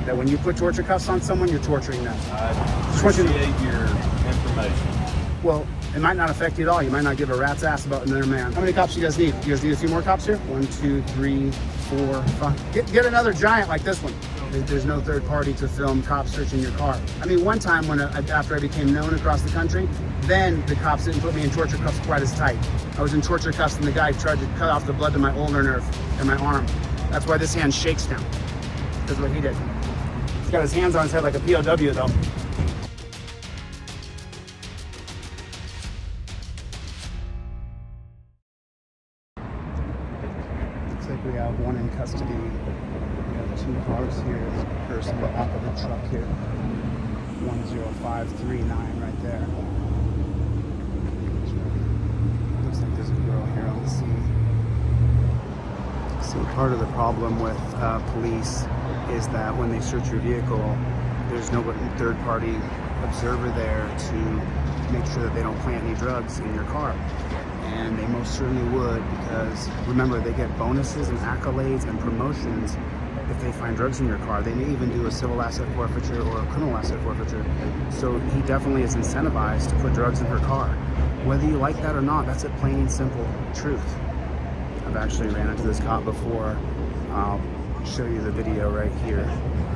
that when you put torture cuffs on someone, you're torturing them. I appreciate your information. Well, it might not affect you at all. You might not give a rat's ass about another man. How many cops do you guys need? You guys need a few more cops here? 1, 2, 3, 4, 5. Get another giant like this one. There's no third party to film cops searching your car. I mean, one time when after I became known across the country, then the cops didn't put me in torture cuffs quite as tight. I was in torture cuffs and the guy tried to cut off the blood to my ulnar nerve and my arm. That's why this hand shakes now. That's what he did. He's got his hands on his head like a POW though. Looks like we have one in custody. We have 2 cars here. There's a person in the back of the truck here. 10539 right there. Looks like there's a girl here on the scene. See, part of the problem with police is that when they search your vehicle, there's no third-party observer there to make sure that they don't plant any drugs in your car. And they most certainly would, because remember, they get bonuses and accolades and promotions if they find drugs in your car. They may even do a civil asset forfeiture or a criminal asset forfeiture. So he definitely is incentivized to put drugs in her car. Whether you like that or not, that's a plain and simple truth. I've actually ran into this cop before. I'll show you the video right here.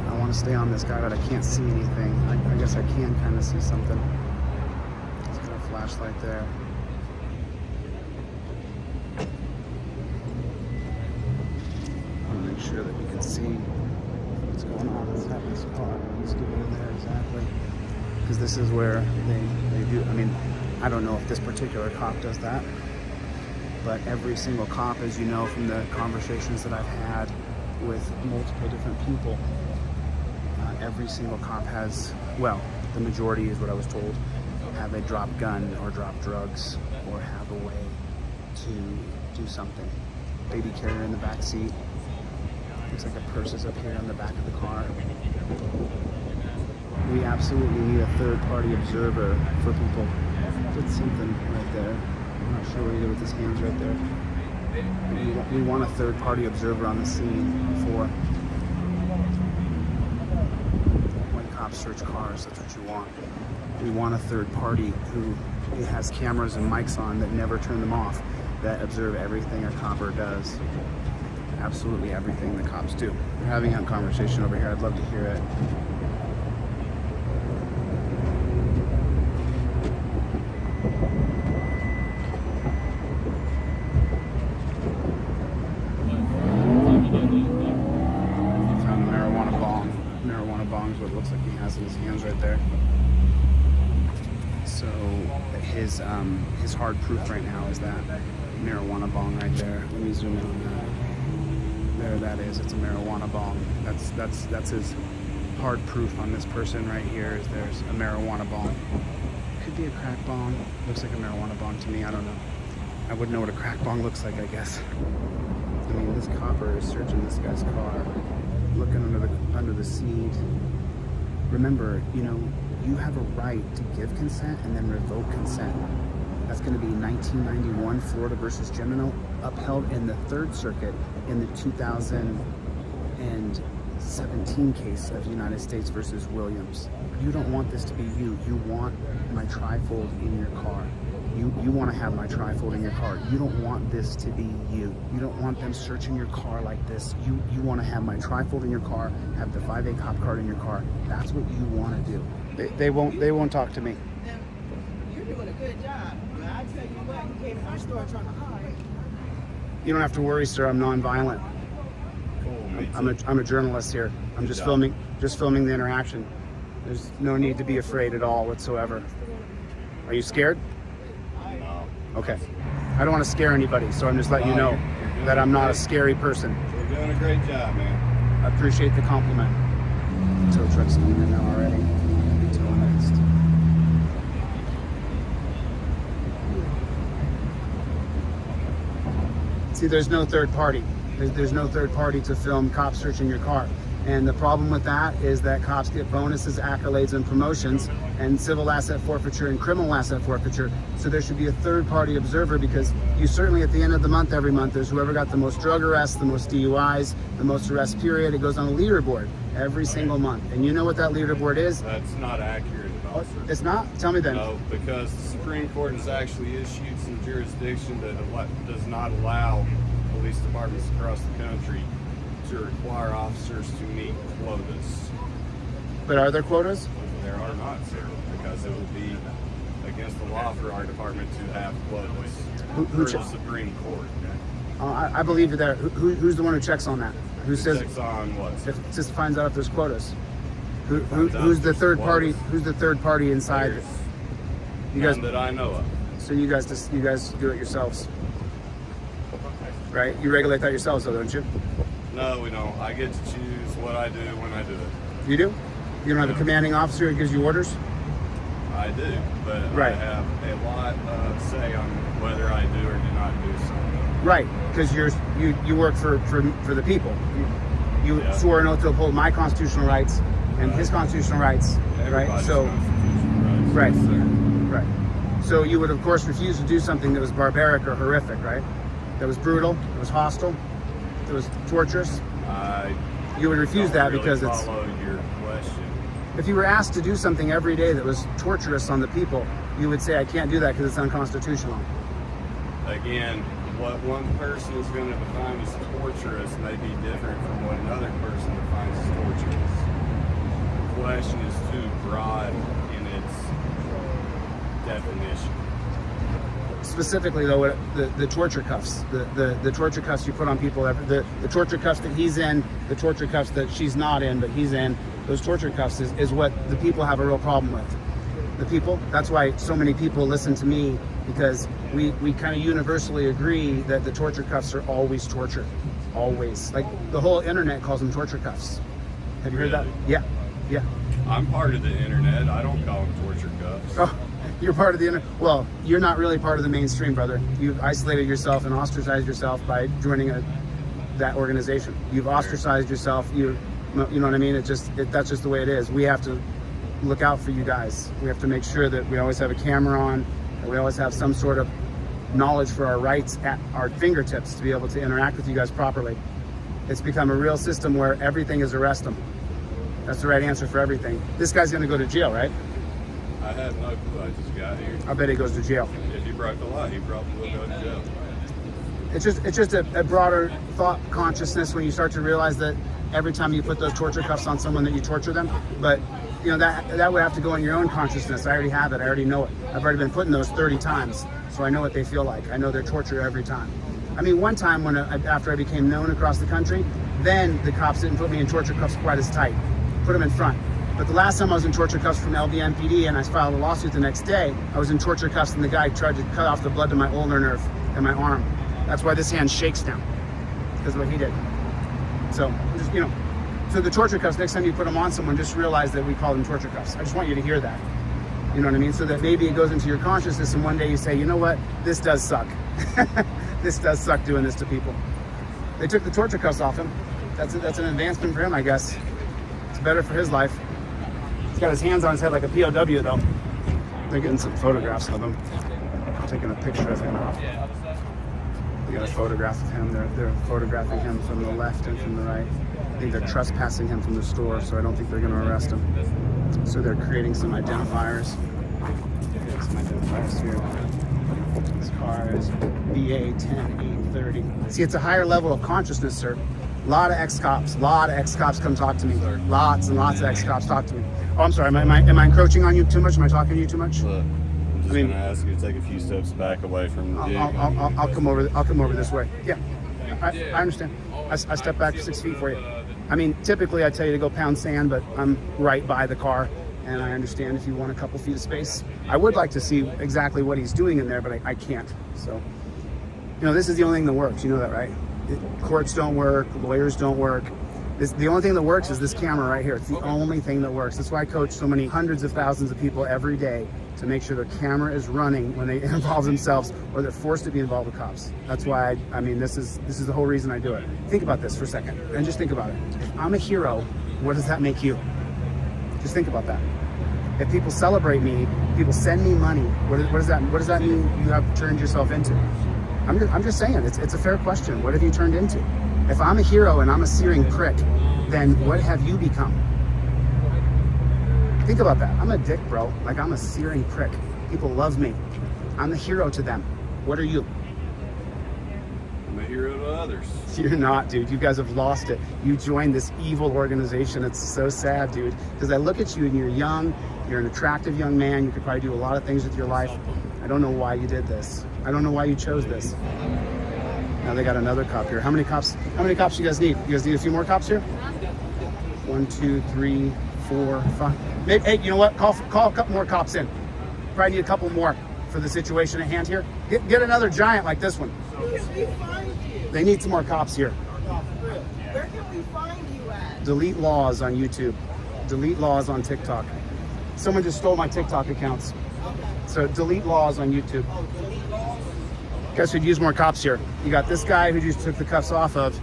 I want to stay on this guy, but I can't see anything. I guess I can kind of see something. He's got a flashlight there. Make sure that we can see what's going on inside this car. What's doing in there exactly? Because this is where they do. I mean, I don't know if this particular cop does that, but every single cop, as you know from the conversations that I've had with multiple different people, every single cop has, well, the majority is what I was told, have a drop gun or drop drugs or have a way to do something. Baby carrier in the back seat. Looks like a purse is up here on the back of the car. We absolutely need a third-party observer for people. Did something right there. I'm not sure what he did with his hands right there. We want a third-party observer on the scene for when cops search cars. That's what you want. We want a third party who has cameras and mics on that never turn them off, that observe everything a copper does. Absolutely everything the cops do. We're having a conversation over here. I'd love to hear it. Found a marijuana bong. Marijuana bong is what it looks like he has in his hands right there. So his hard proof right now is that marijuana bong right there. Let me zoom in on that. There that is, it's a marijuana bong. That's his hard proof on this person right here, is there's a marijuana bong. Could be a crack bong. Looks like a marijuana bong to me, I don't know. I wouldn't know what a crack bong looks like, I guess. I mean, this copper is searching this guy's car, looking under the seat. Remember, you know, you have a right to give consent and then revoke consent. That's going to be 1991 Florida versus Gemino, upheld in the Third Circuit in the 2017 case of United States versus Williams. You don't want this to be you. You want my trifold in your car. You want to have my trifold in your car. You don't want this to be you. You don't want them searching your car like this. You want to have my trifold in your car, have the 5A cop card in your car. That's what you want to do. They won't talk to me. You're doing a good job. I tell you what, you came to my store trying to hide. You don't have to worry, sir. I'm non-violent. I'm a journalist here. I'm just filming the interaction. There's no need to be afraid at all whatsoever. Are you scared? No. Okay. I don't want to scare anybody, so I'm just letting you know that I'm not a scary person. You're doing a great job, man. I appreciate the compliment. Tow truck's in here now already. Tow next. See, there's no third party. There's no third party to film cops searching your car. And the problem with that is that cops get bonuses, accolades, and promotions, and civil asset forfeiture and criminal asset forfeiture. So there should be a third party observer, because you certainly at the end of the month, every month, there's whoever got the most drug arrests, the most DUIs, the most arrests period. It goes on a leaderboard. every single month. And you know what that leaderboard is? That's not accurate at all, sir. It's not? Tell me then. No, because the Supreme Court has actually issued some jurisdiction that does not allow police departments across the country to require officers to meet quotas. But are there quotas? There are not, sir, because it would be against the law for our department to have quotas Who for the Supreme Court. I believe you there. Who's the one who checks on that? Who says Checks on what, sir? if just finds out if there's quotas? Who's the third party? Who's the third party inside? There's You guys. none that I know of. So you guys do it yourselves, right? You regulate that yourselves, though, don't you? No, we don't. I get to choose what I do when I do it. You do? You don't have a commanding officer who gives you orders? I do, but Right. I have a lot of say on whether I do or do not do something. Right, because you work for the people. You Yeah. swore an oath to uphold my constitutional rights and his constitutional rights, right? Everybody's So, constitutional right. rights. Yes, sir. right. So you would of course refuse to do something that was barbaric or horrific, right? That was brutal, that was hostile, that was torturous. I You would refuse don't that really because it's. follow your question. If you were asked to do something every day that was torturous on the people, you would say, I can't do that because it's unconstitutional. Again, what one person is going to define as torturous may be different from what another person defines as torturous. The question is too broad in its definition. Specifically, though, the torture cuffs, the torture cuffs you put on people, the torture cuffs that he's in, the torture cuffs that she's not in, but he's in, those torture cuffs is what the people have a real problem with. The people, that's why so many people listen to me, because we kind of universally agree that the torture cuffs are always torture. Always. Like the whole internet calls them torture cuffs. Have you heard that? Really? Yeah. Yeah. I'm part of the internet. I don't call them torture cuffs. Oh, you're part of the internet. Well, you're not really part of the mainstream, brother. You've isolated yourself and ostracized yourself by joining that organization. You've ostracized yourself. You know what I mean? That's just the way it is. We have to look out for you guys. We have to make sure that we always have a camera on, that we always have some sort of knowledge for our rights at our fingertips to be able to interact with you guys properly. It's become a real system where everything is arrest them. That's the right answer for everything. This guy's going to go to jail, right? I have no clue. I just got here. I bet he goes to jail. If he broke the law, he probably will go to jail. It's just a broader thought consciousness when you start to realize that every time you put those torture cuffs on someone that you torture them. But you know that would have to go in your own consciousness. I already have it. I already know it. I've already been put in those 30 times, so I know what they feel like. I know their torture every time. I mean, one time after I became known across the country, then the cops didn't put me in torture cuffs quite as tight. Put them in front. But the last time I was in torture cuffs from LVMPD and I filed a lawsuit the next day, I was in torture cuffs and the guy tried to cut off the blood to my ulnar nerve in my arm. That's why this hand shakes now, because of what he did. So, just, so the torture cuffs, next time you put them on someone, just realize that we call them torture cuffs. I just want you to hear that. You know what I mean? So that maybe it goes into your consciousness and one day you say, you know what, this does suck. This does suck doing this to people. They took the torture cuffs off him. That's an advancement for him, I guess. It's better for his life. He's got his hands on his head like a POW though. They're getting some photographs of him. Taking a picture of him. They got a photograph of him. They're photographing him from the left and from the right. I think they're trespassing him from the store, so I don't think they're going to arrest him. So they're creating some identifiers. Some identifiers here. This car is BA 10830. See, it's a higher level of consciousness, sir. A lot of ex-cops come talk to me. Lots and lots of ex-cops talk to me. Oh, I'm sorry. Am I encroaching on you too much? Am I talking to you too much? Look, I'm just going to ask you to take a few steps back away from the I'll come over. I'll come over this way. Yeah, I understand. I step back 6 feet for you. I mean, typically I tell you to go pound sand, but I'm right by the car, and I understand if you want a couple feet of space. I would like to see exactly what he's doing in there, but I can't. So, this is the only thing that works. You know that, right? Courts don't work. Lawyers don't work. The only thing that works is this camera right here. It's the only thing that works. That's why I coach so many hundreds of thousands of people every day to make sure their camera is running when they involve themselves or they're forced to be involved with cops. That's why this is the whole reason I do it. Think about this for a second and just think about it. If I'm a hero, what does that make you? Just think about that. If people celebrate me, people send me money, what does that mean you have turned yourself into? I'm just saying, it's a fair question. What have you turned into? If I'm a hero and I'm a searing prick, then what have you become? Think about that. I'm a dick, bro. Like, I'm a searing prick. People love me. I'm the hero to them. What are you? I'm a hero to others. You're not, dude. You guys have lost it. You joined this evil organization. It's so sad, dude. Because I look at you and you're young. You're an attractive young man. You could probably do a lot of things with your life. I don't know why you did this. I don't know why you chose this. Now they got another cop here. How many cops you guys need? You guys need a few more cops here? 1, 2, 3, 4, 5. Maybe, hey, you know what? Call a couple more cops in. Probably need a couple more for the situation at hand here. Get another giant like this one. Where can we find you? They need some more cops here. Where can we find you at? Delete Lawz on YouTube. Delete Lawz on TikTok. Someone just stole my TikTok accounts. So delete Lawz on YouTube. Guess who'd use more cops here? You got this guy who just took the cuffs off of,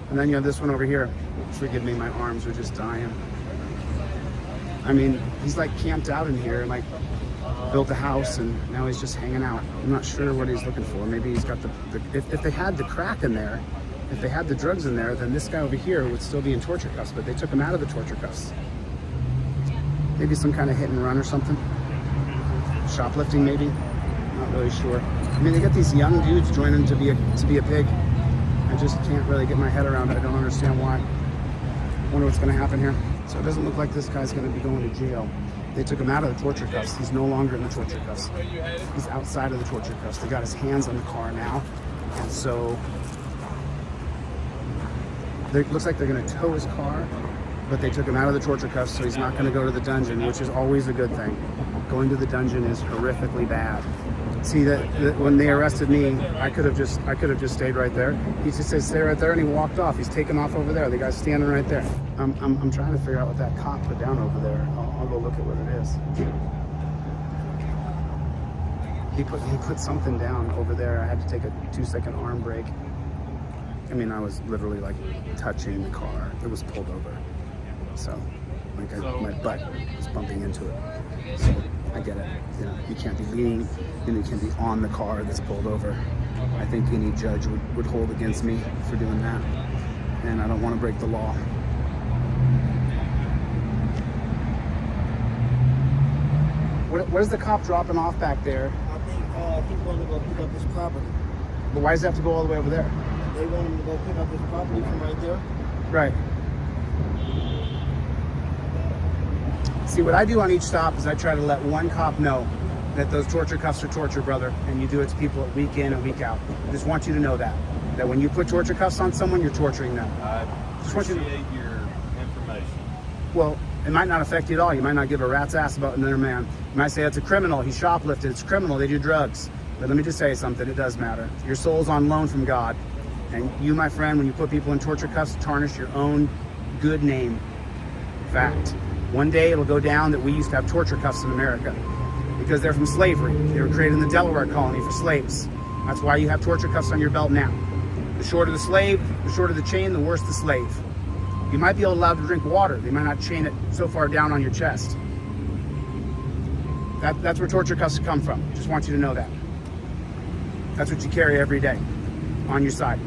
and then you have this one over here. Forgive me, my arms are just dying. I mean, he's like camped out in here and like built a house, and now he's just hanging out. I'm not sure what he's looking for. Maybe he's got if they had the crack in there, if they had the drugs in there, then this guy over here would still be in torture cuffs, but they took him out of the torture cuffs. Maybe some kind of hit and run or something. Shoplifting, maybe. Not really sure. I mean, they got these young dudes joining to be a pig. I just can't really get my head around it. I don't understand why. Wonder what's going to happen here. So it doesn't look like this guy's going to be going to jail. They took him out of the torture cuffs. He's no longer in the torture cuffs. He's outside of the torture cuffs. They got his hands on the car now, and so it looks like they're going to tow his car. But they took him out of the torture cuffs, so he's not going to go to the dungeon, which is always a good thing. Going to the dungeon is horrifically bad. See that when they arrested me, I could have just stayed right there. He just said stay right there, and he walked off. He's taken off over there. The guy's standing right there. I'm trying to figure out what that cop put down over there. I'll go look at what it is. He put something down over there. I had to take a 2-second arm break. I mean, I was literally like touching the car. It was pulled over. So, my butt was bumping into it. So, I get it. You know, you can't be leaning, and you can't be on the car that's pulled over. I think any judge would hold against me for doing that. And I don't want to break the law. Where's the cop dropping off back there? I think we're going to go pick up this property. But why does it have to go all the way over there? They want him to go pick up this property from right there. Right. See, what I do on each stop is I try to let one cop know that those torture cuffs are torture, brother, and you do it to people week in and week out. I just want you to know that when you put torture cuffs on someone, you're torturing them. I appreciate your information. Well, it might not affect you at all. You might not give a rat's ass about another man. You might say it's a criminal, he shoplifted, it's criminal, they do drugs. But let me just say something, it does matter. Your soul's on loan from God. And you, my friend, when you put people in torture cuffs, tarnish your own good name. Fact. One day it'll go down that we used to have torture cuffs in America because they're from slavery. They were created in the Delaware colony for slaves. That's why you have torture cuffs on your belt now. The shorter the slave, the shorter the chain, the worse the slave. You might be allowed to drink water. They might not chain it so far down on your chest. That's where torture cuffs come from. Just want you to know that. That's what you carry every day on your side.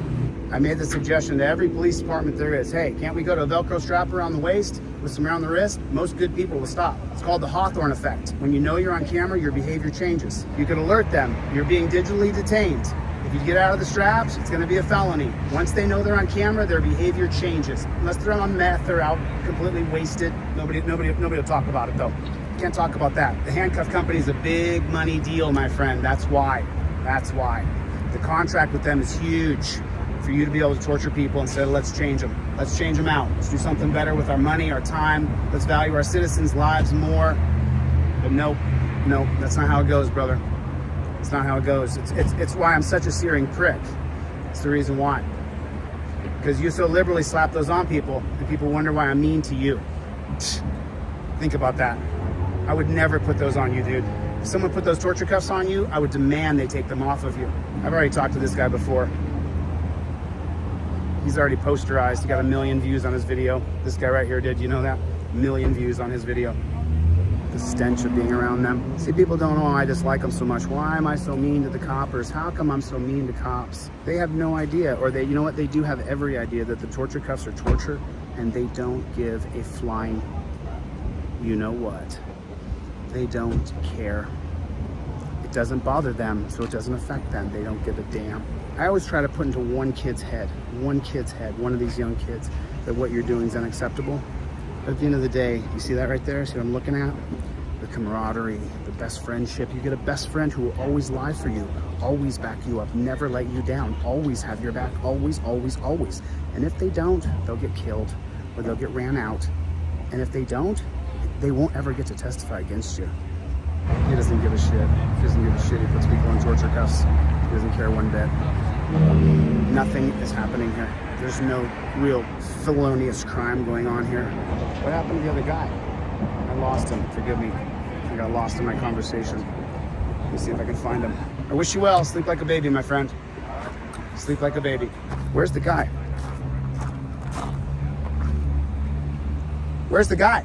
I made the suggestion to every police department there is, hey, can't we go to a Velcro strap around the waist with some around the wrist? Most good people will stop. It's called the Hawthorne effect. When you know you're on camera, your behavior changes. You can alert them, you're being digitally detained. If you get out of the straps, it's gonna be a felony. Once they know they're on camera, their behavior changes. Unless they're on meth, they're out completely wasted. Nobody will talk about it though. Can't talk about that. The handcuff company is a big money deal, my friend. That's why. The contract with them is huge. For you to be able to torture people instead of let's change them. Let's change them out. Let's do something better with our money, our time. Let's value our citizens' lives more. But nope, that's not how it goes, brother. It's not how it goes. It's why I'm such a searing prick. It's the reason why. Because you so liberally slap those on people, and people wonder why I'm mean to you. Think about that. I would never put those on you, dude. If someone put those torture cuffs on you, I would demand they take them off of you. I've already talked to this guy before. He's already posterized. He got 1 million views on his video. This guy right here did. You know that? 1 million views on his video. The stench of being around them. See, people don't know I dislike them so much. Why am I so mean to the coppers? How come I'm so mean to cops? They have no idea. Or they, you know what? They do have every idea that the torture cuffs are torture. and they don't give a flying you know what. They don't care. It doesn't bother them, so it doesn't affect them. They don't give a damn. I always try to put into one kid's head, one of these young kids, that what you're doing is unacceptable. But at the end of the day, you see that right there? See what I'm looking at? The camaraderie, the best friendship. You get a best friend who will always lie for you, always back you up, never let you down, always have your back, always, always, always. And if they don't, they'll get killed or they'll get ran out. And if they don't, they won't ever get to testify against you. He doesn't give a shit. He doesn't give a shit. He puts people in torture cuffs. He doesn't care one bit. Nothing is happening here. There's no real felonious crime going on here. What happened to the other guy? I lost him. Forgive me. I got lost in my conversation. Let me see if I can find him. I wish you well. Sleep like a baby, my friend. Sleep like a baby. Where's the guy? Where's the guy?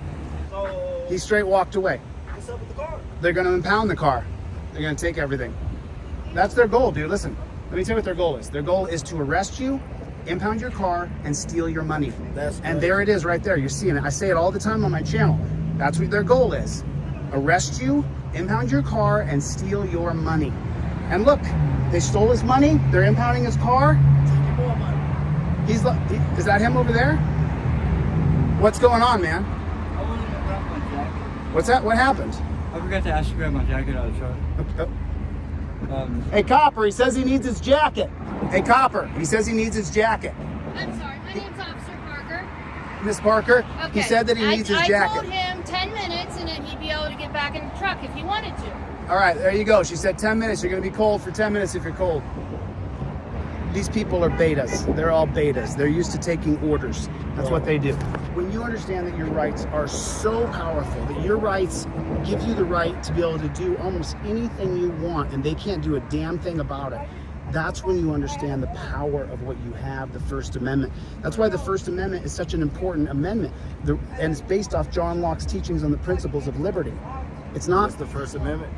He straight walked away. What's up with the car? They're going to impound the car. They're going to take everything. That's their goal, dude. Listen, let me tell you what their goal is. Their goal is to arrest you, impound your car, and steal your money. And there it is right there. You're seeing it. I say it all the time on my channel. That's what their goal is. Arrest you, impound your car, and steal your money. And look, they stole his money. They're impounding his car. Taking more money. Is that him over there? What's going on, man? I wanted to grab my jacket. What's that? What happened? I forgot to ask you to grab my jacket out of the truck. Hey, Copper, he says he needs his jacket. Hey, Copper, he says he needs his jacket. I'm sorry, my name's Officer Parker. Miss Parker, Okay. he said that he needs his I jacket. told him 10 minutes and then he'd be able to get back in the truck if he wanted to. All right, there you go. She said 10 minutes. You're going to be cold for 10 minutes if you're cold. These people are betas. They're all betas. They're used to taking orders. That's what they do. When you understand that your rights are so powerful, that your rights give you the right to be able to do almost anything you want, and they can't do a damn thing about it, that's when you understand the power of what you have, the First Amendment. That's why the First Amendment is such an important amendment, and it's based off John Locke's teachings on the principles of liberty. It's not What's the First Amendment?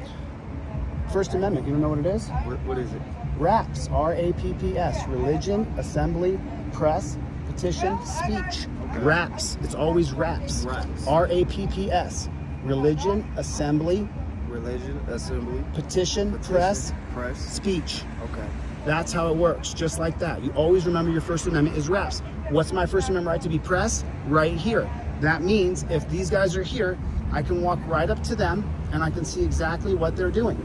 First Amendment. You don't know what it is? What is it? RAPS, R-A-P-P-S, religion, assembly, press, petition, speech. RAPS, it's always RAPS. RAPS. R-A-P-P-S, religion, assembly, Religion, assembly, petition, press, speech. Okay. That's how it works, just like that. You always remember your First Amendment is RAPS. What's my First Amendment right to be press? Right here. That means if these guys are here, I can walk right up to them and I can see exactly what they're doing.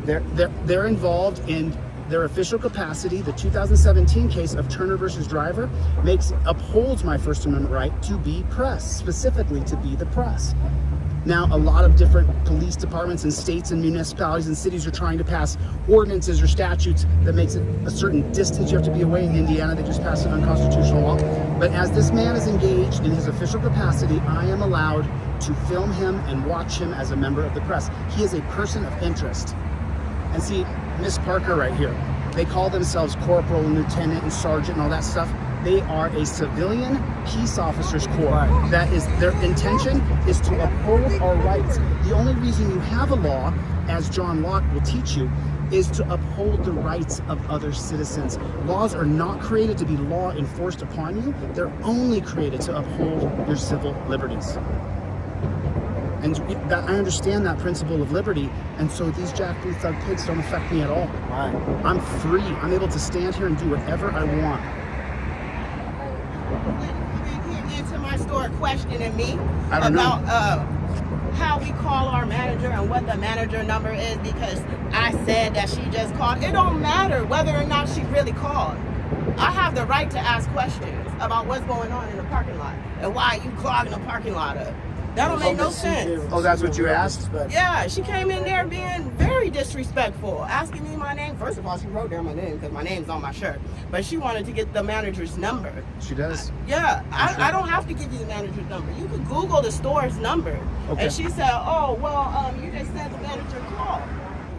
They're involved in their official capacity. The 2017 case of Turner versus Driver upholds my First Amendment right to be press, specifically to be the press. Now, a lot of different police departments and states and municipalities and cities are trying to pass ordinances or statutes that makes it a certain distance you have to be away. In Indiana, they just passed an unconstitutional law. But as this man is engaged in his official capacity, I am allowed to film him and watch him as a member of the press. He is a person of interest. And see, Miss Parker right here, they call themselves corporal and lieutenant and sergeant and all that stuff. They are a civilian peace officers corps. That is, their intention is to uphold our rights. The only reason you have a law, as John Locke will teach you, is to uphold the rights of other citizens. Laws are not created to be law enforced upon you. They're only created to uphold your civil liberties. And I understand that principle of liberty, and so these jackboot thug pigs don't affect me at all. Right. I'm free. I'm able to stand here and do whatever I want. You came into my store questioning me I don't about know. How we call our manager and what the manager number is because I said that she just called. It don't matter whether or not she really called. I have the right to ask questions about what's going on in the parking lot and why you clogging the parking lot up. That don't make no sense. Oh, that's what you asked? Yeah, she came in there being very disrespectful, asking me my name. First of all, she wrote down my name because my name's on my shirt. But she wanted to get the manager's number. She does? Yeah, I don't have to give you the manager's number. You could Google the store's number. Okay. And she said, oh, well, you just said the manager called.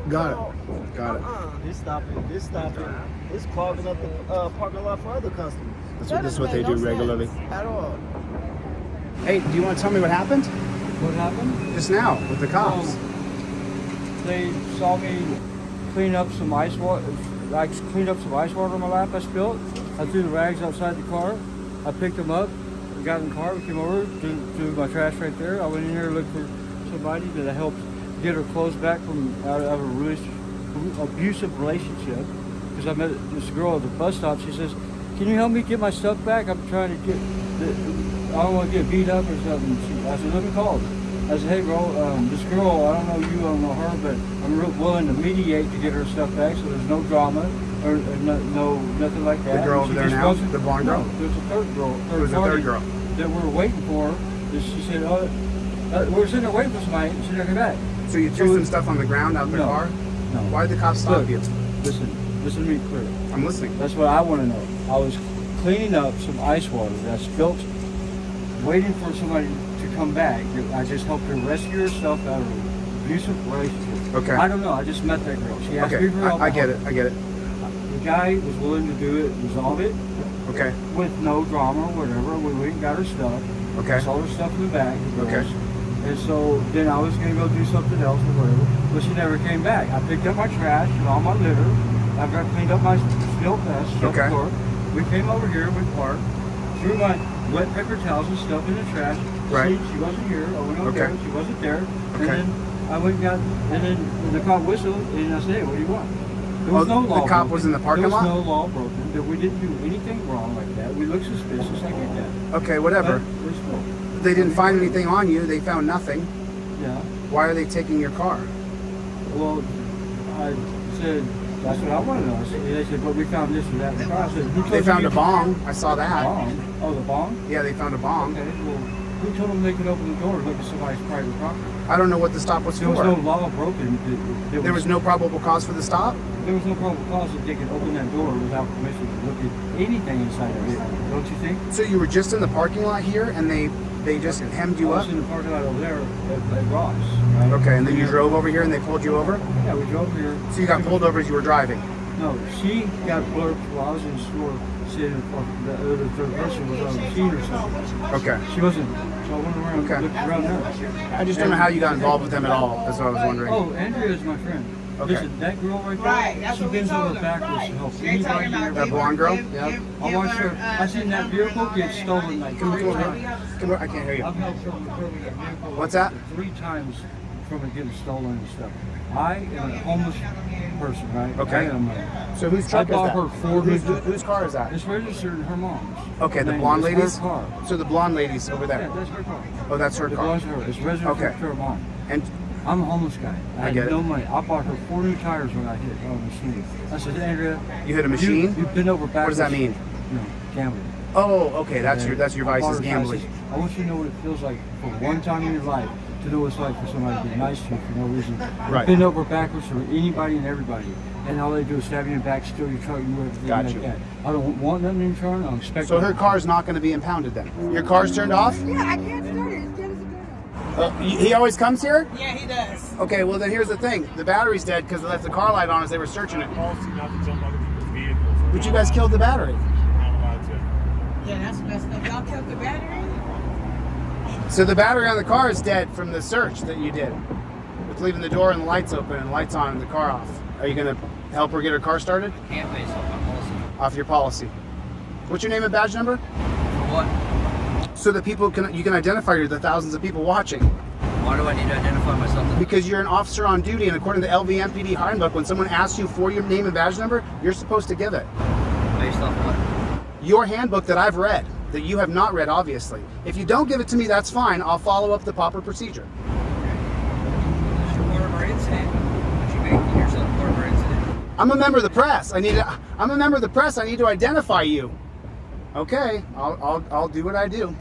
Got it. Got it. This stopping. It's clogging up the parking lot for other customers. This is what they do regularly. At all. Hey, do you want to tell me what happened? What happened? Just now with the cops. They saw me clean up some ice water. I cleaned up some ice water on my lap I spilled. I threw the rags outside the car. I picked them up. got in the car, we came over to my trash right there. I went in there, looked for somebody that I helped get her clothes back from out of a really abusive relationship. Because I met this girl at the bus stop. She says, "Can you help me get my stuff back? I'm trying to get, I don't want to get beat up or something." I said, "Let me call her." I said, "Hey girl, this girl, I don't know you, I don't know her, but I'm real willing to mediate to get her stuff back so there's no drama or nothing like that." The girl over there now, the blonde girl? No, there's a third girl. Who was the third girl? That we're waiting for. She said, "Oh, we're sitting there waiting for somebody, and she's not coming back." So you threw some stuff on the ground out the car? No. Why did the cops stop Look, you? Listen to me clear. I'm listening. That's what I want to know. I was cleaning up some ice water that spilt, waiting for somebody to come back. I just helped her rescue herself out of an abusive relationship. Okay. I don't know. I just met that girl. She asked me for help. I get it. The guy was willing to do it, resolve it. Okay. With no drama or whatever. We went and got her stuff. Okay. Saw her stuff in the back. Okay. And so then I was going to go do something else or whatever, but she never came back. I picked up my trash and all my litter. I've got cleaned up my spilled mess, shut the door. We came over here, we parked, threw my wet paper towels and stuff in the trash. Right. She wasn't here. I went over there. She wasn't there. Okay. And then I went and got, and then the cop whistled, and I said, "Hey, what do you want?" There was no law. The cop was in the parking lot? There was no law broken. That we didn't do anything wrong like that. We looked suspicious. I get that. Okay, whatever. But we're still. They didn't find anything on you. They found nothing. Yeah. Why are they taking your car? Well, I said, that's what I want to know. They said, "But we found this and that in the car." I said, "Who told They found you a bong. I saw that. Bong? Oh, the bong? Yeah, they found a bong. Okay, well, who told them they could open the door and look at somebody's private property? I don't know what the stop was There was for. no law broken. There was no probable cause for the stop? There was no probable cause that they could open that door without permission to look at anything inside of it. Don't you think? So you were just in the parking lot here and they just hemmed you I up? was in the parking lot over there at Ross. Right? Okay, and then you drove over here and they pulled you over? Yeah, we drove here. So you got pulled over as you were driving? No, she got blurred while I was in the store sitting in the other third person was on the machine or something. Okay. She wasn't. So I went around and looked around there. I just don't know how you got involved with them at all. That's what I was wondering. Oh, Andrea is my friend. Okay. Listen, that girl right there, Right, that's she what we bends told over them. backwards Right. to help They anybody talking and about everybody. That blonde girl? Yeah. I watched her. I seen that vehicle get stolen like Come 3 over times. here. Come over. I can't hear you. I've helped her recover that vehicle. What's that? 3 times from it getting stolen and stuff. I am a homeless person, right? Okay. I am So whose I truck is bought that? her 4 Whose car is that? It's registered in her mom's. Okay, the name. blonde It's ladies? her car. So the blonde lady's over Yeah, there. that's her car. Oh, that's her It car. belongs to her. It's registered Okay. to her mom. And I'm a homeless guy. I get had it. no money. I bought her 4 new tires when I hit on a machine. I said, "Andrea, you hit a machine? You've been over backwards." What does that mean? No, gambling. Oh, okay. That's your I vice bought is her gambling. tires. I want you to know what it feels like for one time in your life to know what it's like for somebody to be nice to you for no reason. Right. Bend over backwards for anybody and everybody. And all they do is stab you in the back, steal your truck, and do everything Got like you. that. I don't want nothing in return. I don't expect So her nothing. car's not going to be impounded then? Your car's turned off? Yeah, I can't start it. It's dead as a girl. He always comes here? Yeah, he does. Okay, well then here's the thing. The battery's dead because they left the car light on as they were searching it. Policy not to jump other people's vehicles. But you guys killed the battery. We're not allowed to. Yeah, that's messed up. Y'all killed the battery? So the battery on the car is dead from the search that you did. With leaving the door and the lights open and the lights on and the car off. Are you going to help her get her car started? Can't base off my policy. Off your policy. What's your name and badge number? For what? So that people you can identify the thousands of people watching. Why do I need to identify myself? Because you're an officer on duty, and according to the LVMPD handbook, when someone asks you for your name and badge number, you're supposed to give it. Based off what? Your handbook that I've read, that you have not read, obviously. If you don't give it to me, that's fine. I'll follow up the proper procedure. Is your part of our incident? Would you make yourself part of our incident? I'm a member of the press. I'm a member of the press. I need to identify you. Okay, I'll do what I do.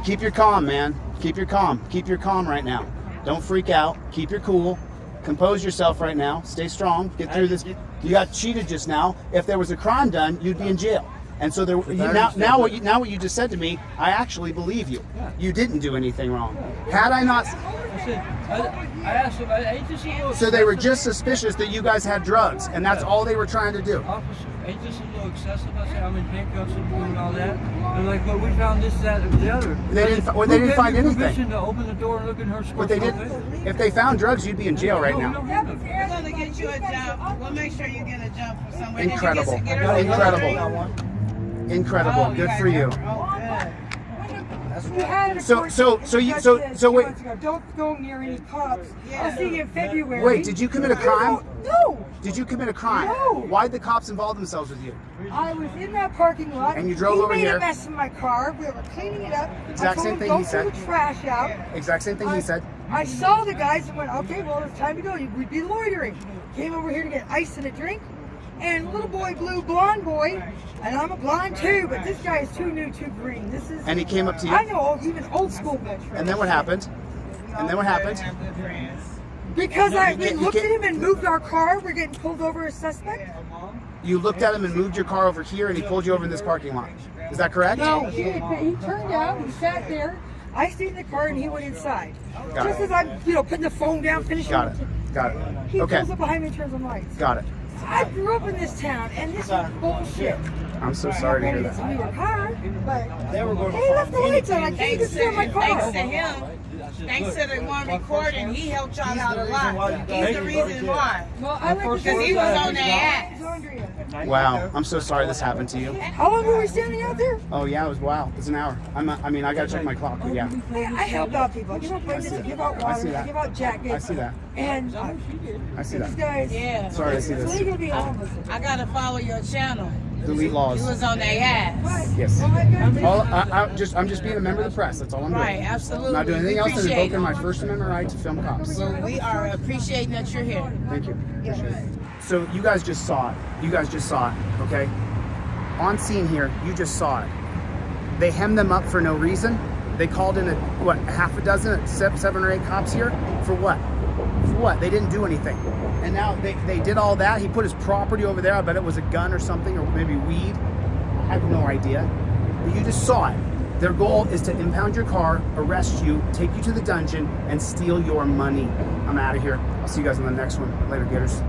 Keep your calm, man. Keep your calm. Keep your calm right now. Don't freak out. Keep your cool. Compose yourself right now. Stay strong. Get through this. You got cheated just now. If there was a crime done, you'd be in jail. And so now what you just said to me, I actually believe you. You didn't do anything wrong. Had I not, I said, I asked him, ain't this a little so they were excessive? just suspicious that you guys had drugs, and that's all they were trying to do. Officer, ain't this a little excessive? I said, I'm in handcuffs and doing all that. I'm like, but we found this, that, and the other. They didn't find anything. Permission to open the door and look in her But they squirrel didn't. face? If they found drugs, you'd be in jail right now. We're gonna get you a jump. We'll make sure you get a jump from somewhere. Incredible. Did you get her some Incredible. groceries? Incredible. Oh, Good guys for you. Oh, good. We had a So court you judge so said so 2 wait. months ago, don't go near any cops. Yeah. I'll see you in February. Wait, did you commit a crime? No. Did you commit a crime? No. Why'd the cops involve themselves with you? I was in that parking lot. And you drove he over made here. a mess in my car. We were cleaning it up. Exact I told same him, thing go he said. throw the trash out. Exact same thing he said. I saw the guys and went, okay, well, it's time to go. We'd be loitering. Came over here to get ice and a drink. And little boy, blonde boy, and I'm a blonde too, but this guy is too new, too green. This is. And he came up to you. I know, even old school. And then what happened? And then what happened? Because we You looked at can't- him and moved our car. We're getting pulled over as suspect. You looked at him and moved your car over here, and he pulled you over in this parking lot. Is that correct? No, he turned out, he sat there. I stayed in the car and he went inside. Got Just it. as I'm, putting the phone down, finishing. Got it. Got it. He Okay. pulls up behind me and turns on lights. Got it. I grew up in this town, and this is bullshit. I'm so sorry to hear It's a that. newer car, but They were going to he left the find lights on. I anything. can't even steer my car. Thanks to him. Thanks to the one recording, he helped y'all out a lot. He's the reason why. Well, I like to Because he was on their ass. Wow. I'm so sorry this happened to you. How long were we standing out there? Oh yeah, it was wow. It's an hour. I gotta check my clock. But yeah. I help out people. I give out blankets, I give out I see water, I that. give out jackets. I see that. And I see these that. guys, Yeah. Sorry to see it's this. legal to be homeless. I gotta follow your channel. Delete He laws. was on their ass. Right. Yes. Well, I've got I'm just being a member of the press. That's all I'm doing. Right, absolutely. I'm not doing anything We else than appreciate invoking my it. First Amendment right to film cops. Well, we are appreciating that you're here. Thank you. Appreciate it. So you guys just saw it. You guys just saw it. Okay. On scene here, you just saw it. They hemmed them up for no reason. They called in half a dozen, 7 or 8 cops here for what? For what? They didn't do anything. And now they did all that. He put his property over there. I bet it was a gun or something, or maybe weed. I have no idea. But you just saw it. Their goal is to impound your car, arrest you, take you to the dungeon, and steal your money. I'm out of here. I'll see you guys on the next one. Later, Gators.